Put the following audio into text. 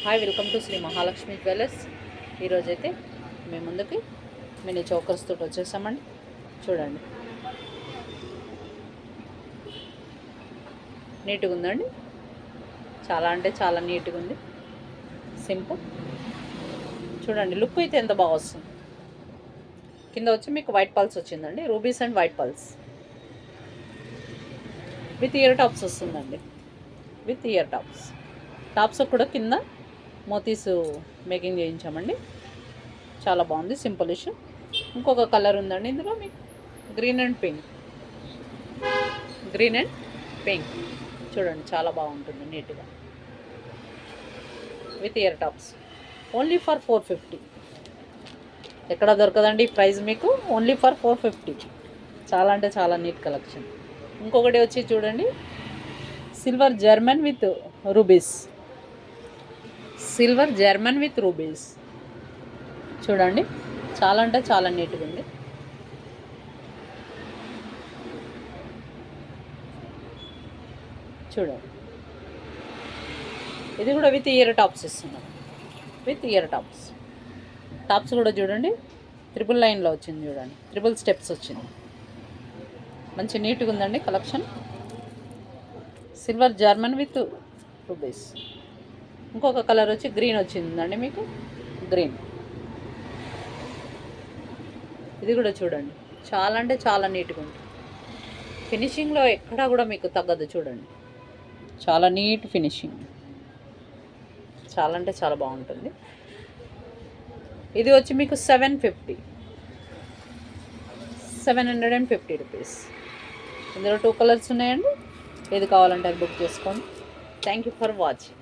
Hi, welcome to Shri Mahalakshmi jewellers. ఈరోజైతే మేము ముందుకి మినీ చోకర్స్ తోటి వచ్చేసామండి. చూడండి, నీట్గా ఉందండి. చాలా అంటే చాలా నీట్గా ఉంది. సింపుల్. చూడండి, లుక్ అయితే ఎంత బాగా వస్తుంది. కింద వచ్చి మీకు వైట్ పల్స్ వచ్చిందండి, rubies and white pulse with ear tops వస్తుందండి. విత్ ఇయర్ టాప్స్ కూడా కింద మోతీస్ మేకింగ్ చేయించామండి. చాలా బాగుంది, సింపుల్ ఇష్యూ. ఇంకొక కలర్ ఉందండి ఇందులో మీకు, గ్రీన్ అండ్ పింక్. చూడండి, చాలా బాగుంటుంది నీట్గా with ear tops. Only for 450. ఎక్కడ దొరకదండి ప్రైస్ మీకు, ఓన్లీ ఫర్ 450. చాలా అంటే చాలా నీట్ కలెక్షన్. ఇంకొకటి వచ్చి చూడండి, సిల్వర్ జర్మన్ విత్ రూబీస్. చూడండి, చాలా అంటే చాలా నీట్గా ఉంది. చూడండి, ఇది కూడా విత్ ఇయర్ టాప్స్ ఇస్తున్నాం. టాప్స్ కూడా చూడండి, ట్రిపుల్ లైన్లో వచ్చింది. చూడండి, ట్రిపుల్ స్టెప్స్ వచ్చింది. మంచి నీట్గా ఉందండి collection. Silver German with rubies. ఇంకొక కలర్ వచ్చి గ్రీన్ వచ్చిందండి మీకు, గ్రీన్. ఇది కూడా చూడండి, చాలా అంటే చాలా నీట్గా ఉంది. ఫినిషింగ్లో ఎక్కడా కూడా మీకు తగ్గదు. చూడండి, చాలా నీట్ ఫినిషింగ్. చాలా అంటే చాలా బాగుంటుంది. ఇది వచ్చి మీకు 750 రూపీస్. ఇందులో 2 కలర్స్ ఉన్నాయండి. ఏది కావాలంటే అది బుక్ చేసుకోండి. Thank you for watching.